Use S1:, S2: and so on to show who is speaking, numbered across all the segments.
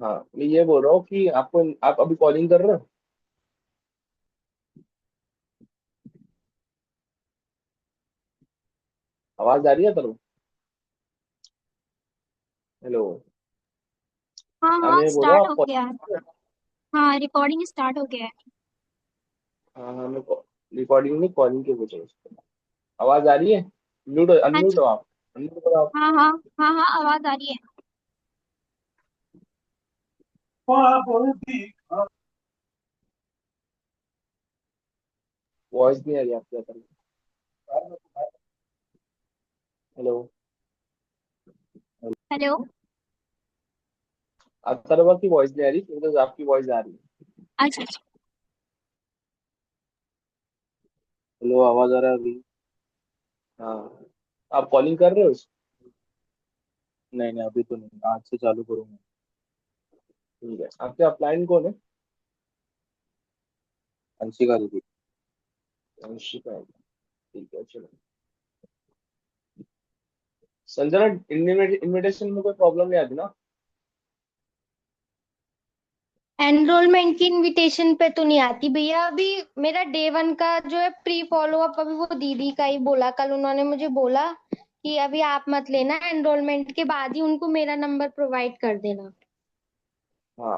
S1: हाँ, मैं ये बोल रहा हूँ कि आपको, आप अभी कॉलिंग कर रहे हो? आवाज आ रही है तरु? हेलो।
S2: हाँ
S1: हाँ,
S2: हाँ
S1: मैं बोल रहा हूँ
S2: स्टार्ट
S1: आप
S2: हो गया है।
S1: कॉलिंग।
S2: हाँ रिकॉर्डिंग स्टार्ट हो गया है।
S1: हाँ हाँ, मैं रिकॉर्डिंग में कॉलिंग के पूछ रहा हूँ। आवाज आ रही है? म्यूट
S2: हाँ
S1: अनम्यूट
S2: जी।
S1: हो आप? अनम्यूट करो आप।
S2: हाँ हाँ। हाँ हाँ आवाज आ रही है।
S1: वॉइस नहीं आ रही आपकी तरफ। हेलो।
S2: हेलो।
S1: आप तरफ की वॉइस नहीं आ रही, तो आपकी वॉइस आ रही है।
S2: अच्छा अच्छा।
S1: हेलो, आवाज आ रहा है अभी? हाँ। आप कॉलिंग कर रहे हो? नहीं नहीं, अभी तो नहीं, आज से चालू करूंगा। ठीक है, आपके अपलाइन कौन है? अंशिका दीदी। अंशिका है। ठीक है, चलो। संजना, इनविटेशन में कोई प्रॉब्लम नहीं आती ना?
S2: एनरोलमेंट की इनविटेशन पे तो नहीं आती भैया अभी। मेरा डे वन का जो है प्री फॉलो अप अभी वो दीदी का ही बोला, कल उन्होंने मुझे बोला कि अभी आप मत लेना, एनरोलमेंट के बाद ही उनको मेरा नंबर प्रोवाइड कर देना।
S1: हाँ,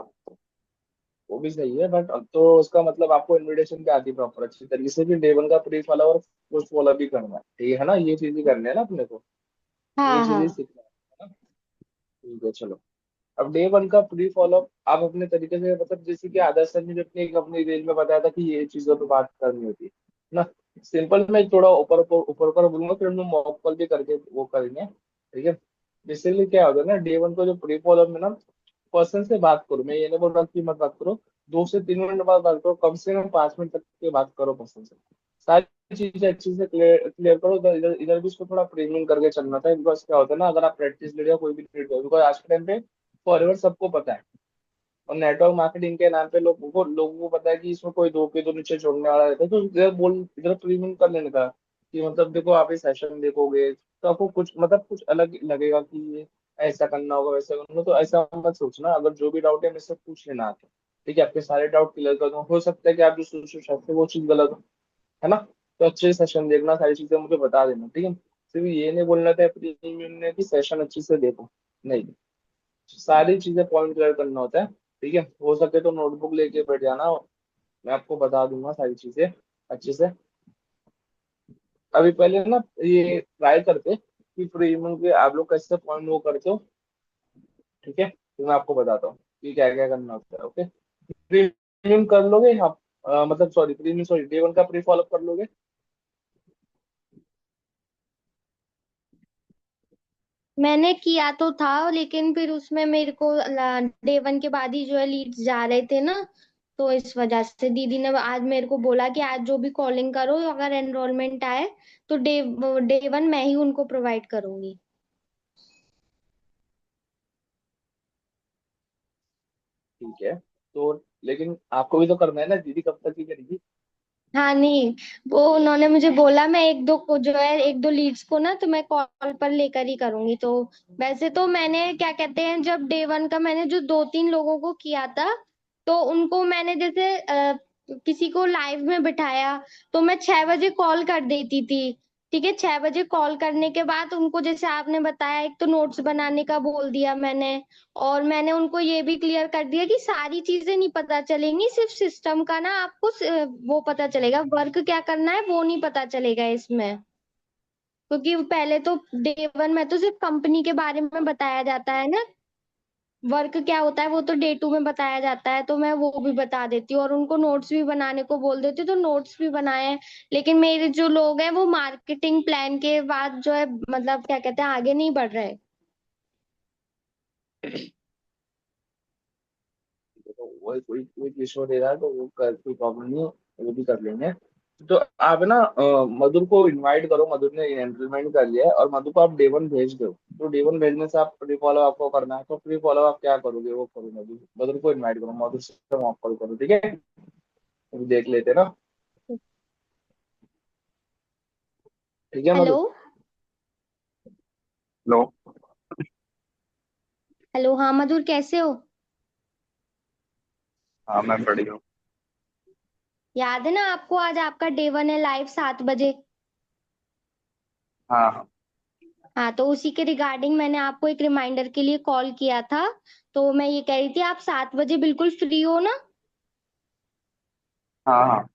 S1: वो भी सही है, बट अब तो उसका मतलब आपको इनविटेशन क्या आती है प्रॉपर अच्छी तरीके से, भी डे वन का प्री फॉलो और पोस्ट फॉलो भी करना है, ठीक है ना? ये चीजें करनी है ना अपने को। ये
S2: हाँ
S1: चीजें
S2: हाँ।
S1: सीखना है ना? ठीक है, चलो। अब डे वन का प्री फॉलो आप अपने तरीके से, मतलब जैसे कि आदर्श सर ने जो अपनी अपनी रेंज में बताया था कि ये चीजों पे बात करनी होती है ना। सिंपल मैं थोड़ा ऊपर ऊपर बोलूंगा, फिर हम मॉक कॉल भी करके वो करेंगे, ठीक है? बेसिकली क्या होता है ना, डे वन को जो प्री फॉलो में ना, पर्सन से बात करो, मैं ये नहीं बोल रहा कि मत बात करो। 2 से 3 मिनट बाद बात करो, कम से कम 5 मिनट तक की बात करो पर्सन से। सारी चीजें अच्छे से क्लियर क्लियर करो। इधर इधर इधर भी इसको थोड़ा प्रीमियम करके चलना था, बिकॉज क्या होता है ना, अगर आप प्रैक्टिस ले रहे हो कोई भी ट्रेड, बिकॉज आज के टाइम पे फॉरवर्ड सबको पता है। और नेटवर्क मार्केटिंग के नाम पे लोगों को पता है कि इसमें कोई दो के दो नीचे छोड़ने वाला रहता है, तो इधर प्रीमियम कर लेने का। कि मतलब देखो, आप ये सेशन देखोगे तो आपको कुछ मतलब कुछ अलग लगेगा कि ये ऐसा करना होगा वैसा करना होगा। तो ऐसा मत सोचना, अगर जो भी डाउट है मुझसे पूछ लेना आके। ठीक है, आपके सारे डाउट क्लियर कर दूँ। हो सकता है कि आप जो सोच रहे हो वो चीज गलत हो, है ना? तो अच्छे सेशन देखना, सारी चीजें मुझे बता देना, ठीक है? सिर्फ ये नहीं बोलना था प्रीमियम ने कि सेशन अच्छे से देखो, नहीं। सारी चीजें पॉइंट क्लियर करना होता है। ठीक है, हो सके तो नोटबुक लेके बैठ जाना, मैं आपको बता दूंगा सारी चीजें अच्छे से। अभी पहले ना ये ट्राई करते कि प्रीमियम के आप लोग कैसे पॉइंट वो करते हो, ठीक है? तो मैं आपको बताता हूँ कि क्या क्या करना होता है, ओके? प्रीमियम कर लोगे आप? मतलब sorry, premium sorry, day one का प्री फॉलो कर लोगे?
S2: मैंने किया तो था लेकिन फिर उसमें मेरे को डे वन के बाद ही जो है लीड्स जा रहे थे ना, तो इस वजह से दीदी ने आज मेरे को बोला कि आज जो भी कॉलिंग करो अगर एनरोलमेंट आए तो डे डे वन मैं ही उनको प्रोवाइड करूंगी।
S1: ठीक है, तो लेकिन आपको भी तो करना है ना, दीदी कब तक ही करेगी?
S2: हाँ नहीं, वो उन्होंने मुझे बोला मैं एक दो को जो है एक दो लीड्स को ना तो मैं कॉल पर लेकर ही करूंगी। तो वैसे तो मैंने क्या कहते हैं, जब डे वन का मैंने जो दो तीन लोगों को किया था तो उनको मैंने जैसे किसी को लाइव में बिठाया तो मैं 6 बजे कॉल कर देती थी। ठीक है, 6 बजे कॉल करने के बाद उनको जैसे आपने बताया एक तो नोट्स बनाने का बोल दिया मैंने, और मैंने उनको ये भी क्लियर कर दिया कि सारी चीजें नहीं पता चलेंगी, सिर्फ सिस्टम का ना आपको वो पता चलेगा, वर्क क्या करना है वो नहीं पता चलेगा इसमें। क्योंकि पहले तो डे वन में तो सिर्फ कंपनी के बारे में बताया जाता है ना, वर्क क्या होता है वो तो डे टू में बताया जाता है, तो मैं वो भी बता देती हूँ और उनको नोट्स भी बनाने को बोल देती हूँ तो नोट्स भी बनाए हैं। लेकिन मेरे जो लोग हैं वो मार्केटिंग प्लान के बाद जो है मतलब क्या कहते हैं आगे नहीं बढ़ रहे।
S1: तो वो कोई कोई इशू दे रहा है तो वो कोई प्रॉब्लम नहीं है, वो भी कर लेंगे। तो आप ना मधुर को इनवाइट करो। मधुर ने एंटरटेनमेंट कर लिया है, और मधुर को आप डे वन भेज दो। तो डे वन भेजने से आप प्री फॉलो आपको करना है, तो प्री फॉलो आप क्या करोगे वो करो। मधुर मधुर को इनवाइट करो, मधुर से मॉक कॉल करो, ठीक है? अभी देख लेते हैं ना। ठीक है
S2: हेलो।
S1: मधुर? हेलो।
S2: हेलो हाँ मधुर कैसे हो?
S1: हाँ मैं बढ़िया हूँ।
S2: याद है ना आपको, आज आपका डे वन है लाइव 7 बजे।
S1: हाँ हाँ।
S2: हाँ, तो उसी के रिगार्डिंग मैंने आपको एक रिमाइंडर के लिए कॉल किया था। तो मैं ये कह रही थी, आप 7 बजे बिल्कुल फ्री हो ना?
S1: हाँ हाँ।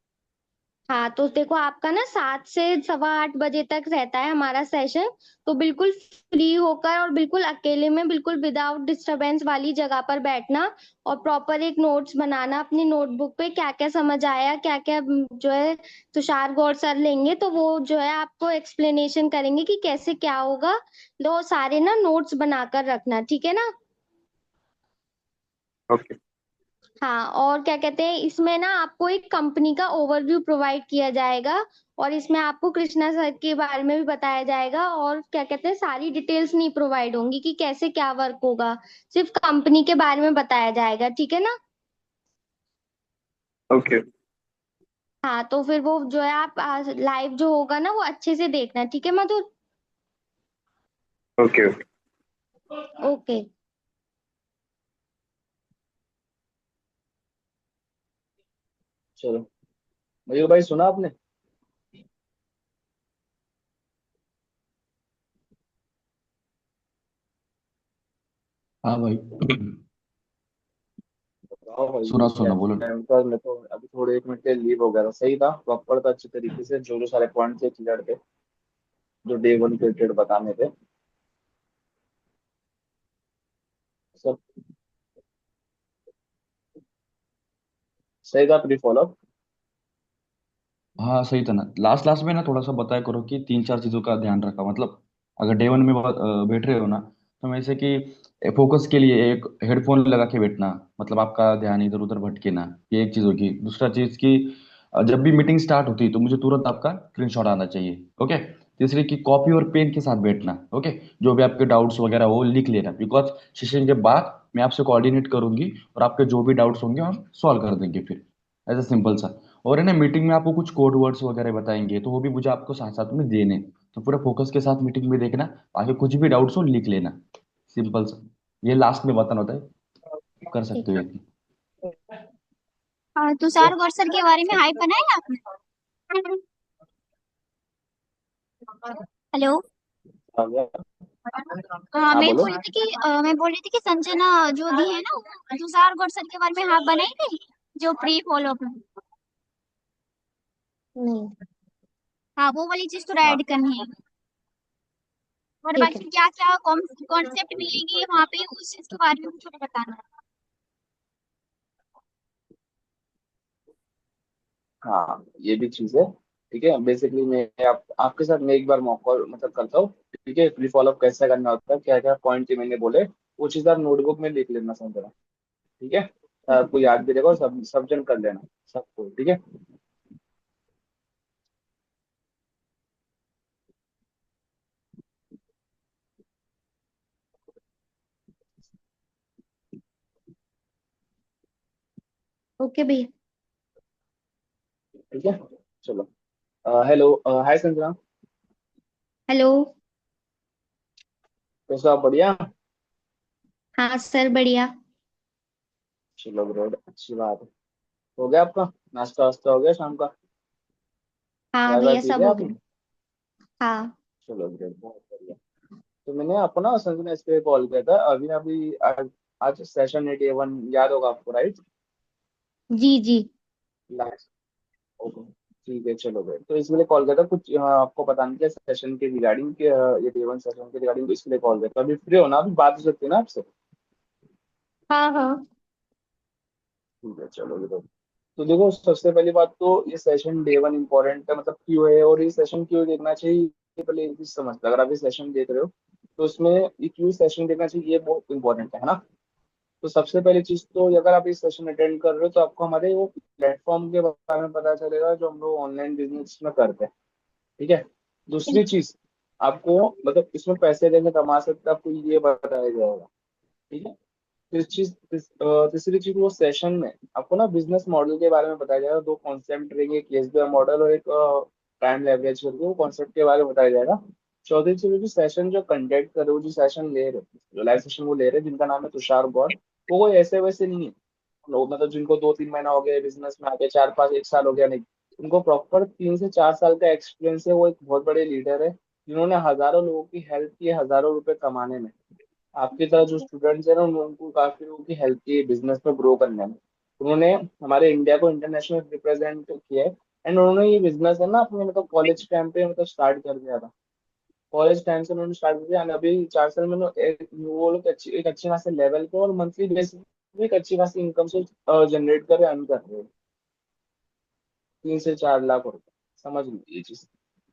S2: हाँ, तो देखो आपका ना 7 से 8:15 बजे तक रहता है हमारा सेशन। तो बिल्कुल फ्री होकर और बिल्कुल अकेले में, बिल्कुल विदाउट डिस्टरबेंस वाली जगह पर बैठना। और प्रॉपर एक नोट्स बनाना अपनी नोटबुक पे, क्या क्या समझ आया, क्या क्या जो है तुषार गौड़ सर लेंगे, तो वो जो है आपको एक्सप्लेनेशन करेंगे कि कैसे क्या होगा। तो सारे ना नोट्स बनाकर रखना, ठीक है ना?
S1: ओके।
S2: हाँ, और क्या कहते हैं, इसमें ना आपको एक कंपनी का ओवरव्यू प्रोवाइड किया जाएगा। और इसमें आपको कृष्णा सर के बारे में भी बताया जाएगा, और क्या कहते हैं, सारी डिटेल्स नहीं प्रोवाइड होंगी कि कैसे क्या वर्क होगा। सिर्फ कंपनी के बारे में बताया जाएगा, ठीक है ना?
S1: ओके।
S2: हाँ, तो फिर वो जो है आप लाइव जो होगा ना वो अच्छे से देखना, ठीक है मधुर?
S1: ओके। ओके।
S2: ओके।
S1: चलो, मयूर भाई सुना आपने?
S3: हाँ भाई।
S1: बताओ भाई
S3: सुना सुना बोलो ना।
S1: टाइम पर, मैं तो अभी थोड़े 1 मिनट के लिए लीव हो गया था, सही था, प्रॉपर था, अच्छे तरीके से जो जो सारे पॉइंट थे क्लियर थे, जो डे वन के रिलेटेड बताने थे सब। सही था, प्री फॉलो।
S3: हाँ सही था ना, लास्ट लास्ट में ना थोड़ा सा बताया करो कि तीन चार चीजों का ध्यान रखा, मतलब अगर डे वन में बैठ रहे हो ना, तो वैसे कि फोकस के लिए एक हेडफोन लगा के बैठना, मतलब आपका ध्यान इधर उधर भटके ना। ये एक चीज होगी। दूसरा चीज कि जब भी मीटिंग स्टार्ट होती है तो मुझे तुरंत आपका स्क्रीनशॉट आना चाहिए। ओके। तीसरी कि कॉपी और पेन के साथ बैठना। ओके। जो भी आपके डाउट्स वगैरह हो लिख लेना, बिकॉज सेशन के बाद मैं आपसे कोऑर्डिनेट करूंगी और आपके जो भी डाउट्स होंगे हम सॉल्व कर देंगे फिर। ऐसा सिंपल सा। और है ना, मीटिंग में आपको कुछ कोड वर्ड्स वगैरह बताएंगे तो वो भी मुझे आपको साथ साथ में देने। तो पूरा फोकस के साथ मीटिंग में देखना। आगे कुछ भी डाउट्स हो लिख लेना। सिंपल सा। ये लास्ट में बताना होता है। कर सकते
S2: ठीक
S3: हो
S2: है।
S3: ये।
S2: तुषार गौर सर के बारे में हाइप बनाया आपने? हेलो।
S1: आ गया।
S2: हाँ,
S1: हाँ
S2: मैं
S1: बोलो।
S2: बोल रही थी कि मैं बोल रही थी कि संजना जो दी है ना, वो तुषार गौर सर के बारे में हाइप बनाई थी, जो प्री फॉलो अप। नहीं। हाँ, वो वाली चीज थोड़ा
S1: हाँ
S2: ऐड करनी है। और ठीक है। बाकी क्या क्या कॉन्सेप्ट मिलेंगे वहाँ पे, उस चीज के बारे में मुझे बताना।
S1: हाँ, ये भी चीज है। ठीक है, बेसिकली मैं आपके साथ मैं एक बार मौका मतलब करता हूँ। ठीक है, प्री फॉलो कैसे करना होता है, क्या क्या पॉइंट मैंने बोले, वो चीज आप नोटबुक में लिख लेना समझना। ठीक है, आपको याद भी रहेगा और सब सब जन कर लेना सबको, ठीक है।
S2: ओके भैया।
S1: ठीक है, चलो। हेलो, हाय संजना।
S2: हेलो।
S1: कैसे हो आप? बढ़िया।
S2: हाँ सर, बढ़िया।
S1: चलो ग्रेट, अच्छी बात है। हो गया आपका नाश्ता वास्ता? हो गया शाम का?
S2: हाँ
S1: चाय वाय
S2: भैया,
S1: पी
S2: सब
S1: लिया
S2: हो
S1: आपने?
S2: गया। हाँ।
S1: चलो ग्रेट, बहुत बढ़िया। तो मैंने आपको ना संजना इस पे कॉल किया था अभी अभी आज सेशन 81 याद होगा आपको, राइट?
S2: जी जी।
S1: लास्ट। ओके। ठीक है, चलो गए तो इसके लिए कॉल किया था कुछ आपको पता नहीं क्या सेशन के रिगार्डिंग के ये डे वन सेशन के रिगार्डिंग, इसलिए कॉल किया था। अभी फ्री हो ना? अभी बात हो सकती है ना आपसे?
S2: हाँ हाँ।
S1: ठीक है, चलो तो। तो देखो, सबसे पहली बात तो ये सेशन डे वन इम्पोर्टेंट है, मतलब क्यों है और ये सेशन क्यों देखना चाहिए, ये पहले एक चीज समझ लो। अगर आप ये सेशन देख रहे हो तो उसमें ये क्यों सेशन देखना चाहिए, ये बहुत इंपॉर्टेंट है ना। तो सबसे पहली चीज तो ये, अगर आप इस सेशन अटेंड कर रहे हो तो आपको हमारे वो प्लेटफॉर्म के बारे में पता चलेगा जो हम लोग ऑनलाइन बिजनेस में करते हैं। ठीक है। दूसरी चीज, आपको मतलब इसमें पैसे देंगे कमा सकते हैं, आपको ये बताया जाएगा। ठीक है। तीसरी चीज, वो सेशन में आपको ना बिजनेस मॉडल के बारे में बताया जाएगा। दो कॉन्सेप्ट रहेंगे, एक एसबीआई मॉडल और एक टाइम लेवरेज करके, वो कॉन्सेप्ट के बारे में बताया जाएगा। चौथी चीज, जो सेशन जो कंडक्ट कर रहे हो, जो सेशन ले रहे हो, जो लाइव सेशन वो ले रहे हैं, जिनका नाम है तुषार गौड़, वो कोई ऐसे वैसे नहीं है। लोग मतलब जिनको 2-3 महीना हो गया बिजनेस में आगे, 4-5 1 साल हो गया नहीं, उनको प्रॉपर 3 से 4 साल का एक्सपीरियंस है, वो एक बहुत बड़े लीडर है जिन्होंने हजारों लोगों की हेल्प की है हजारों रुपए कमाने में। आपकी तरह जो स्टूडेंट्स है ना उनको काफी लोगों की हेल्प की है बिजनेस में ग्रो करने में। उन्होंने हमारे इंडिया को इंटरनेशनल रिप्रेजेंट किया है। एंड उन्होंने ये बिजनेस है ना अपने मतलब कॉलेज टाइम पे मतलब स्टार्ट कर दिया था। कॉलेज टाइम से उन्होंने स्टार्ट किया and अभी 4 साल में वो लोग एक अच्छे खासे लेवल पे और मंथली बेसिस पे एक अच्छी खासी इनकम से जनरेट कर अर्न कर रहे हैं 3 से 4 लाख रुपए। समझ लीजिए ये चीज।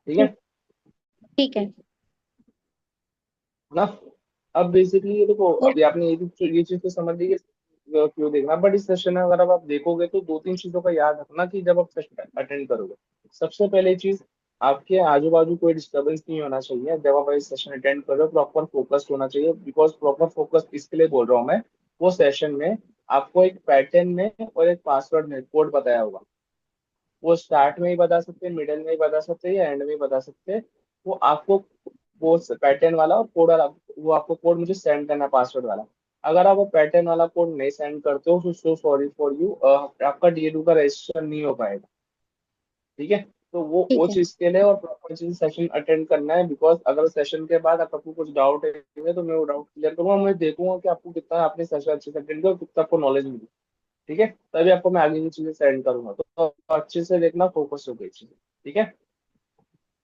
S1: ठीक है
S2: ठीक। ठीक है।
S1: ना। अब बेसिकली ये देखो,
S2: ओ,
S1: अभी आपने ये चीज तो समझ ली कि क्यों देखना, बट इस सेशन में अगर अब आप देखोगे तो 2-3 चीजों का याद रखना कि जब आप सेशन अटेंड करोगे। सबसे पहले चीज, आपके आजू बाजू कोई डिस्टर्बेंस नहीं होना चाहिए जब आप इस सेशन अटेंड कर रहे हो, प्रॉपर फोकस्ड होना चाहिए। बिकॉज प्रॉपर फोकस इसके लिए बोल रहा हूँ मैं, वो सेशन में आपको एक पैटर्न में और एक पासवर्ड में कोड बताया होगा। वो स्टार्ट में ही बता सकते हैं, मिडिल में ही बता सकते हैं, या एंड में ही बता सकते हैं। वो आपको वो पैटर्न वाला और कोड वाला, वो आपको कोड मुझे सेंड करना है पासवर्ड वाला। अगर आप वो पैटर्न वाला कोड नहीं सेंड करते हो तो सो सॉरी फॉर यू, आपका DA2 का रजिस्टर नहीं हो पाएगा। ठीक है। तो वो
S2: ठीक है।
S1: चीज के लिए और प्रॉपर चीज सेशन अटेंड करना है। बिकॉज अगर सेशन के बाद आपको कुछ डाउट है तो मैं वो डाउट क्लियर करूंगा, मैं देखूंगा कि आपको कितना आपने सेशन अच्छे से अटेंड किया और कितना आपको नॉलेज मिली। ठीक है, तभी आपको मैं आगे की चीजें सेंड करूंगा, तो अच्छे से देखना, फोकस हो गई चीजें। ठीक है।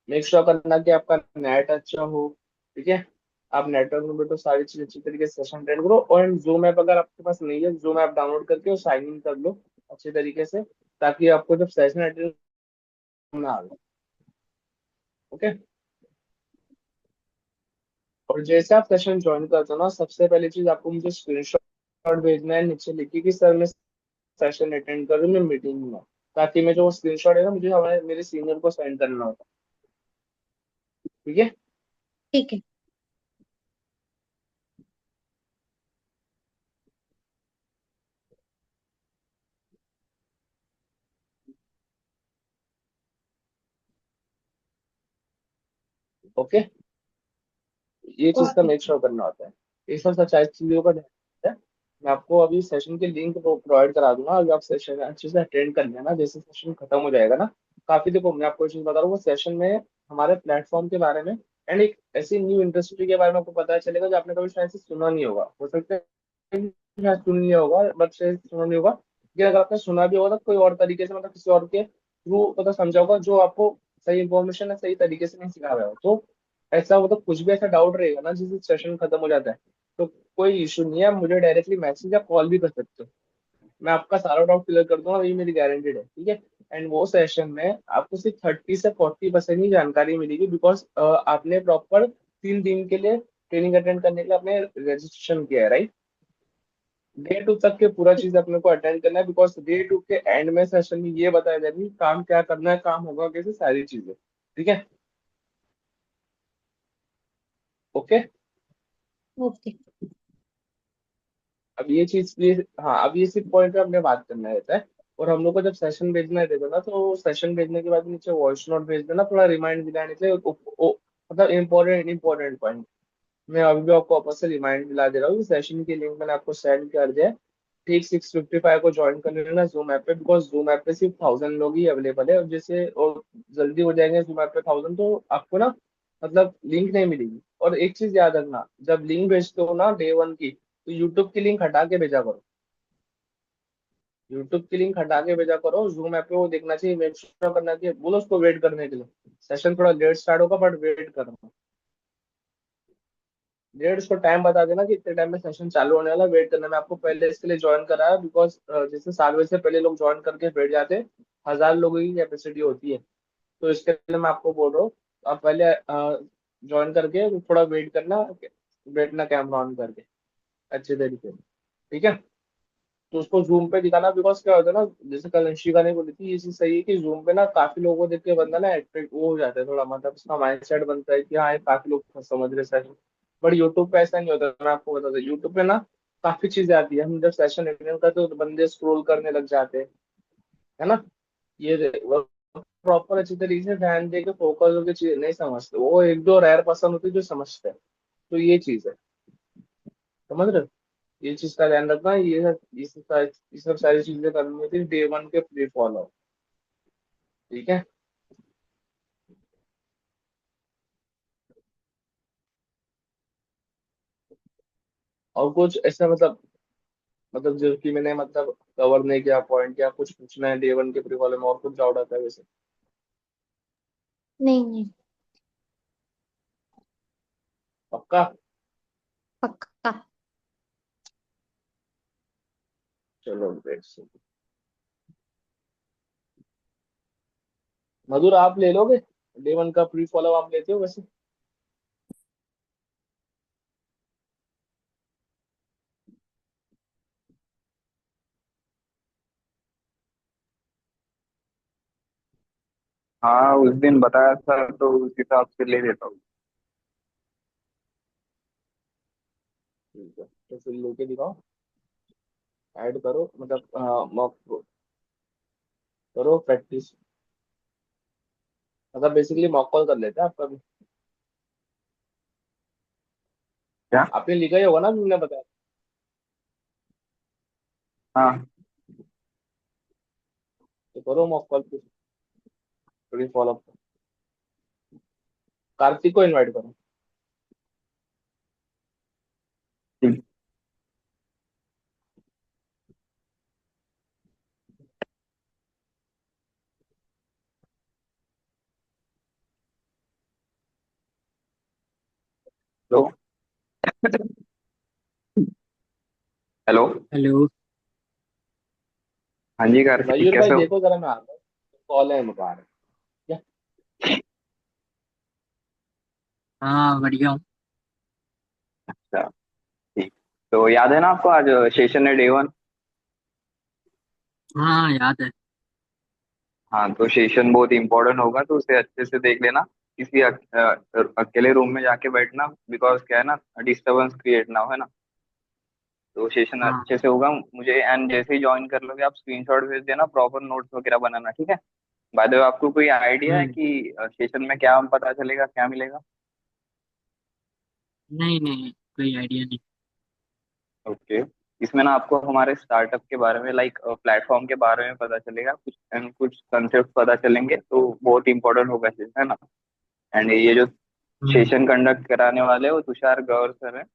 S1: मेक श्योर करना कि आपका नेट अच्छा हो। ठीक है। आप नेटवर्क में बैठो, सारी चीज अच्छी तरीके से सेशन अटेंड करो। और जूम ऐप अगर आपके पास नहीं है, जूम ऐप डाउनलोड करके और साइन इन कर लो अच्छे तरीके से, ताकि आपको जब सेशन अटेंड ना आए। ओके। और जैसे आप सेशन ज्वाइन करते हो ना, सबसे पहली चीज आपको मुझे स्क्रीनशॉट भेजना है नीचे लिखी कि सर मैं सेशन अटेंड कर रहा हूँ, मैं मीटिंग में हूँ। ताकि मैं जो स्क्रीनशॉट है ना, मुझे हमारे मेरे सीनियर को सेंड करना होता है। ठीक है।
S2: ठीक है।
S1: ओके। ये चीज का
S2: ओके।
S1: मेक श्योर करना होता है। ये सब सच्चाई चीजों का ध्यान है। मैं आपको अभी सेशन के लिंक प्रोवाइड करा दूंगा, अभी आप सेशन अच्छे से अटेंड कर लेना। जैसे सेशन खत्म हो जाएगा ना, काफी देखो मैं आपको एक चीज बता रहा हूँ, वो सेशन में हमारे प्लेटफॉर्म के बारे में एंड एक ऐसी न्यू इंडस्ट्री के बारे में आपको पता चलेगा जो आपने कभी शायद से सुना नहीं होगा। हो सकता है कि शायद सुन लिया होगा, बट शायद सुना नहीं होगा। लेकिन अगर आपने सुना भी होगा तो कोई और तरीके से मतलब किसी और के थ्रू पता समझा होगा, जो आपको सही इंफॉर्मेशन है सही तरीके से नहीं सिखा रहा हो। तो ऐसा मतलब कुछ भी ऐसा डाउट रहेगा ना जिस सेशन खत्म हो जाता है, तो कोई इशू नहीं है, आप मुझे डायरेक्टली मैसेज या कॉल भी कर सकते हो। मैं आपका सारा डाउट क्लियर कर दूंगा, ये मेरी गारंटीड है। ठीक है। एंड वो सेशन में आपको सिर्फ 30 से 40% ही जानकारी मिलेगी। बिकॉज आपने प्रॉपर 3 दिन के लिए ट्रेनिंग अटेंड करने के लिए आपने रजिस्ट्रेशन किया है, राइट। डे 2 तक के पूरा चीज अपने को अटेंड करना है। बिकॉज डे 2 के एंड में सेशन में ये बताया जाएगा कि काम क्या करना है, काम होगा कैसे, सारी चीजें। ठीक है। ओके।
S2: ओके।
S1: अब ये चीज ये हाँ, अब ये सिर्फ पॉइंट पे हमने बात करना रहता है। और हम लोग को जब सेशन भेजना रहता है ना, तो सेशन भेजने के बाद नीचे वॉइस नोट भेज देना, थोड़ा रिमाइंड दिलाने के लिए मतलब इम्पोर्टेंट इम्पोर्टेंट पॉइंट। मैं अभी भी आपको वापस से रिमाइंड दिला दे रहा हूँ, सेशन की लिंक मैंने आपको सेंड कर दिया है। ठीक 6:55 को ज्वाइन कर लेना जूम ऐप पे। बिकॉज जूम ऐप पे सिर्फ 1000 लोग ही अवेलेबल है, और जैसे और जल्दी हो जाएंगे जूम ऐप पे 1000 तो आपको ना मतलब लिंक नहीं मिलेगी। और एक चीज याद रखना, जब लिंक भेजते हो ना डे 1 की, तो यूट्यूब की लिंक हटा के भेजा करो। यूट्यूब की लिंक हटा के भेजा करो, जूम ऐप पे वो देखना चाहिए, मेक श्योर करना चाहिए, बोलो उसको वेट करने के लिए। सेशन थोड़ा लेट स्टार्ट होगा बट वेट करना। डेढ़ उसको टाइम बता देना कि इतने टाइम में सेशन चालू होने वाला, वेट करना। मैं आपको पहले इसके लिए ज्वाइन कराया बिकॉज जैसे 7 बजे से पहले लोग ज्वाइन करके बैठ जाते हैं, 1000 लोगों की कैपेसिटी होती है। तो इसके लिए मैं आपको बोल रहा हूँ, आप पहले ज्वाइन करके थोड़ा वेट करना, बैठना कैमरा ऑन करके अच्छे तरीके से। ठीक है। तो उसको जूम पे दिखाना। बिकॉज क्या होता है ना, जैसे कल अंशिका ने बोली थी, ये चीज सही है कि जूम पे ना काफी लोगों को देख के बंदा ना अट्रैक्ट वो हो जाता है थोड़ा, मतलब उसका माइंडसेट बनता है कि हाँ ये काफी लोग समझ रहे सेशन। बट यूट्यूब पे ऐसा नहीं होता, मैं आपको बता दूं, यूट्यूब पे ना काफी चीजें आती है। हम जब सेशन अटेंड करते हैं तो बंदे स्क्रॉल करने लग जाते हैं, है ना। ये प्रॉपर अच्छी तरीके से ध्यान दे के फोकस होकर चीज नहीं समझते, वो एक दो रेयर पर्सन होते हैं जो समझते हैं। तो ये चीज है, समझ रहे हो। ये चीज का ध्यान रखना, ये सब सारी चीजें करनी होती है डे वन के प्री फॉलो। ठीक है। और कुछ ऐसा मतलब जो कि मैंने कवर नहीं किया पॉइंट, या कुछ पूछना है डे वन के प्री फॉलो में, और कुछ डाउट आता है वैसे?
S2: नहीं नहीं।
S1: पक्का?
S2: पक्का।
S1: चलो ग्रेट। मधुर, आप ले लोगे डे वन का प्री फॉलो? आप लेते हो वैसे?
S4: हाँ, उस दिन बताया था तो उस हिसाब से ले लेता हूँ।
S1: ठीक है, तो फिर लेके दिखाओ। ऐड करो, मॉक करो प्रैक्टिस। बेसिकली मॉक कॉल कर लेते हैं आपका भी।
S4: क्या?
S1: आपने लिखा ही होगा ना, मैंने बताया।
S4: हाँ।
S1: तो करो mock call pre follow. Kartik को इनवाइट करो।
S4: ठीक। हेलो। हेलो।
S5: हेलो।
S4: हाँ जी कार्तिक,
S1: मयूर भाई
S4: कैसे हो?
S1: देखो जरा, मैं आता हूँ, कॉल है मुझे आ रहा है।
S5: हाँ, बढ़िया हूँ।
S4: अच्छा। ठीक। तो याद है ना आपको, आज सेशन है डे 1।
S5: हाँ, याद है।
S4: हाँ, तो सेशन बहुत इंपॉर्टेंट होगा, तो उसे अच्छे से देख लेना। किसी अकेले रूम में जाके बैठना, बिकॉज क्या है ना, डिस्टरबेंस क्रिएट ना हो, है ना। तो सेशन
S5: हाँ।
S4: अच्छे से होगा मुझे, एंड जैसे ही ज्वाइन कर लोगे आप स्क्रीनशॉट भेज देना, प्रॉपर नोट्स वगैरह बनाना, ठीक है। बाय द वे, आपको कोई आइडिया है
S5: हम्म।
S4: कि सेशन में क्या पता चलेगा, क्या मिलेगा?
S5: नहीं नहीं, कोई आइडिया नहीं।
S4: ओके। इसमें ना आपको हमारे स्टार्टअप के बारे में, लाइक प्लेटफॉर्म के बारे में पता चलेगा, कुछ कंसेप्ट पता चलेंगे, तो बहुत इंपॉर्टेंट होगा सेशन, है ना। एंड ये जो
S5: हम्म।
S4: सेशन कंडक्ट कराने वाले हैं वो तुषार गौर सर हैं,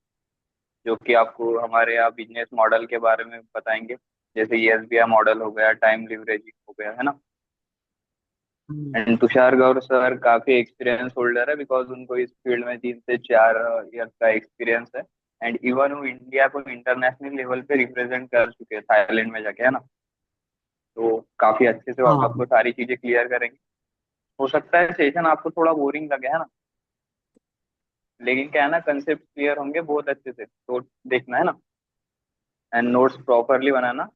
S4: जो कि आपको हमारे यहाँ बिजनेस मॉडल के बारे में बताएंगे, जैसे ये एसबीआई मॉडल हो गया, टाइम लिवरेजिंग हो गया, है ना।
S5: हम्म।
S4: एंड तुषार गौर सर काफी एक्सपीरियंस होल्डर है, बिकॉज उनको इस फील्ड में 3 से 4 ईयर का एक्सपीरियंस है। एंड इवन वो इंडिया को इंटरनेशनल लेवल पे रिप्रेजेंट कर चुके हैं थाईलैंड में जाके, है ना। तो काफी अच्छे से वो
S5: हाँ।
S4: आपको सारी चीजें क्लियर करेंगे। हो सकता है सेशन आपको थोड़ा बोरिंग लगे, है ना, लेकिन क्या है ना, कंसेप्ट क्लियर होंगे बहुत अच्छे से, तो देखना, है ना। And notes properly banana.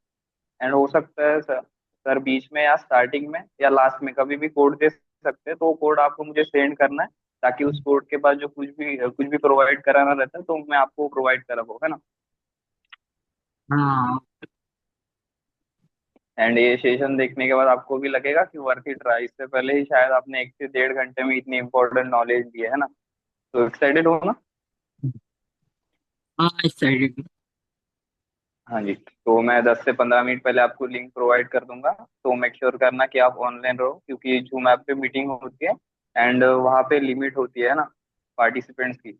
S4: And हो सकता है सर बीच में या स्टार्टिंग में या लास्ट में कभी भी कोड दे सकते हैं, तो वो कोड आपको मुझे सेंड करना है, ताकि उस कोड के बाद जो कुछ भी प्रोवाइड कराना रहता है, तो मैं आपको प्रोवाइड करा पाऊँ, है ना।
S5: हाँ।
S4: एंड ये सेशन देखने के बाद आपको भी लगेगा कि वर्थ इट रहा, इससे पहले ही शायद आपने 1 से 1.5 घंटे में इतनी इंपॉर्टेंट नॉलेज दी है ना। तो एक्साइटेड हो ना?
S5: हाँ, इस साइड।
S4: हाँ जी, तो मैं 10 से 15 मिनट पहले आपको लिंक प्रोवाइड कर दूंगा, तो मेक श्योर करना कि आप ऑनलाइन रहो, क्योंकि जूम ऐप पे मीटिंग होती है, एंड वहाँ पे लिमिट होती है ना पार्टिसिपेंट्स की।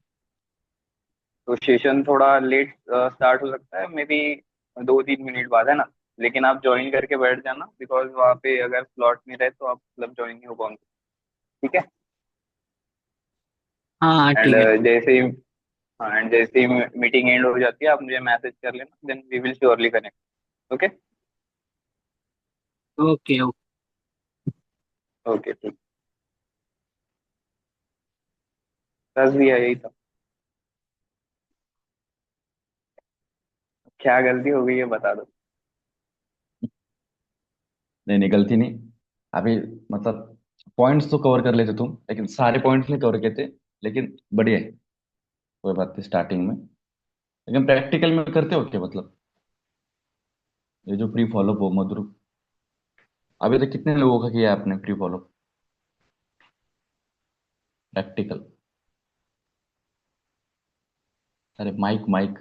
S4: तो सेशन थोड़ा लेट स्टार्ट हो सकता है, मे बी 2-3 मिनट बाद, है ना। लेकिन आप ज्वाइन करके बैठ जाना, बिकॉज वहाँ पे अगर स्लॉट नहीं रहे तो आप मतलब ज्वाइन नहीं हो पाओगे, ठीक है।
S5: हाँ,
S4: एंड
S5: ठीक है।
S4: जैसे ही हाँ, एंड जैसे ही मीटिंग एंड हो जाती है, आप मुझे मैसेज कर लेना, then we will surely connect. Okay.
S5: Okay okay.
S4: Okay, ठीक। बस भी है, यही था। क्या गलती हो गई है बता दो।
S3: नहीं नहीं, गलती नहीं। अभी मतलब पॉइंट्स तो कवर कर लेते तुम, लेकिन सारे पॉइंट्स नहीं कवर किए थे। लेकिन बढ़िया है, कोई बात नहीं स्टार्टिंग में। लेकिन प्रैक्टिकल में करते हो क्या, मतलब ये जो प्री फॉलो हो मधुर, अभी तक कितने लोगों का किया है आपने प्री फॉलो प्रैक्टिकल? अरे माइक माइक।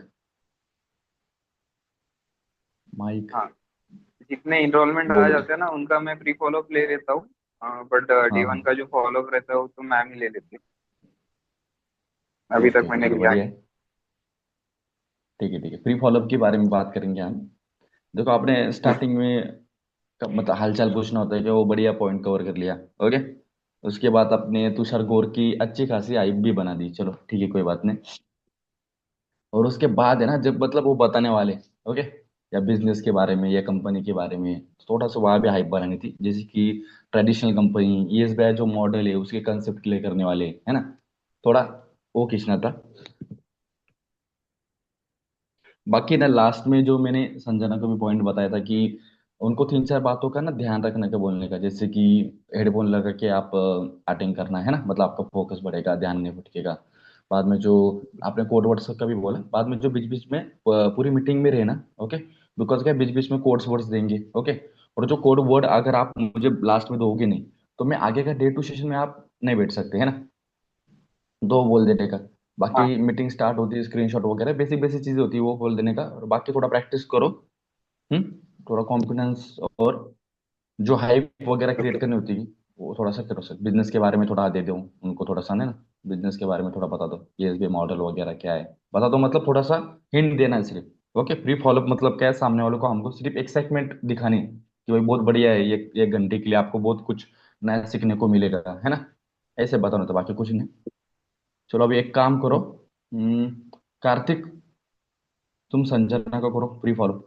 S3: माइक।
S4: हाँ, जितने इनरोलमेंट आ
S3: बोलो।
S4: जाते हैं ना उनका मैं प्री फॉलो अप ले लेता हूँ। बट
S3: हाँ
S4: D1
S3: हाँ।
S4: का जो फॉलो अप रहता है वो तो मैम ही ले लेती है। अभी तक
S3: ओके
S4: मैंने
S3: चलो
S4: लिया
S3: बढ़िया
S4: नहीं।
S3: है। ठीक है ठीक है, प्री फॉलोअप के बारे में बात करेंगे हम। देखो आपने स्टार्टिंग में मतलब हालचाल पूछना होता है कि वो बढ़िया पॉइंट कवर कर लिया। ओके। उसके बाद अपने तुषार गौर की अच्छी खासी हाइप भी बना दी, चलो ठीक है कोई बात नहीं। और उसके बाद है ना जब मतलब वो बताने वाले, ओके, या बिजनेस के बारे में या कंपनी के बारे में, थोड़ा सा वहाँ भी हाइप बनानी थी, जैसे कि ट्रेडिशनल कंपनी एस जो मॉडल है उसके कंसेप्ट क्लियर करने वाले है ना, थोड़ा वो खींचना था। बाकी ना लास्ट में जो मैंने संजना को भी पॉइंट बताया था कि उनको तीन चार बातों का ना ध्यान रखने का बोलने का, जैसे कि हेडफोन लगा के आप अटेंड करना है ना, मतलब आपका फोकस बढ़ेगा, ध्यान नहीं भटकेगा। बाद में जो आपने कोड वर्ड्स का भी बोला, बाद में जो बीच बीच में पूरी मीटिंग में रहना, ओके, बिकॉज क्या बीच बीच में कोड्स वर्ड्स देंगे, ओके। और जो कोड वर्ड अगर आप मुझे लास्ट में दोगे नहीं तो मैं आगे का डे टू सेशन में आप नहीं बैठ सकते है ना, दो बोल देने का। बाकी
S4: हाँ
S3: मीटिंग स्टार्ट होती है, स्क्रीनशॉट वगैरह बेसिक बेसिक चीजें होती है वो बोल देने का, और बाकी थोड़ा प्रैक्टिस करो। हम्म। थोड़ा कॉन्फिडेंस और जो हाइप वगैरह क्रिएट करनी होती है वो थोड़ा सा करो सर, बिजनेस के बारे में थोड़ा दे दो उनको, थोड़ा सा ना बिजनेस के बारे में थोड़ा बता दो, ये मॉडल वगैरह क्या है बता दो, मतलब थोड़ा सा हिंट देना है सिर्फ। ओके, प्री फॉलोअप मतलब क्या है, सामने वालों को हमको सिर्फ एक्साइटमेंट दिखानी है कि भाई बहुत बढ़िया है ये, 1 घंटे के लिए आपको बहुत कुछ नया सीखने को मिलेगा, है ना, ऐसे बताना था, बाकी कुछ नहीं। चलो अभी एक काम करो, कार्तिक तुम संजना का करो प्री फॉलो।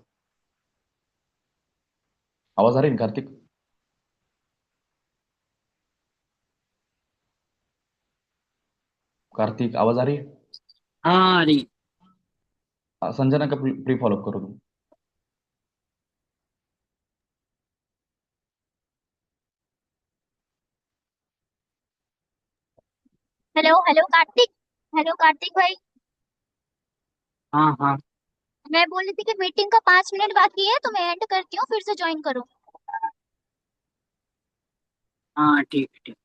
S3: आवाज आ रही है कार्तिक? कार्तिक आवाज आ रही है?
S5: हाँ अरे।
S3: संजना का प्री फॉलो करो तुम।
S6: Hello hello Kartik. Hello Kartik भाई।
S5: हाँ हाँ।
S6: मैं बोल रही थी कि मीटिंग का 5 मिनट बाकी है तो मैं एंड करती हूँ, फिर से ज्वाइन करो।
S5: हाँ ठीक है ठीक।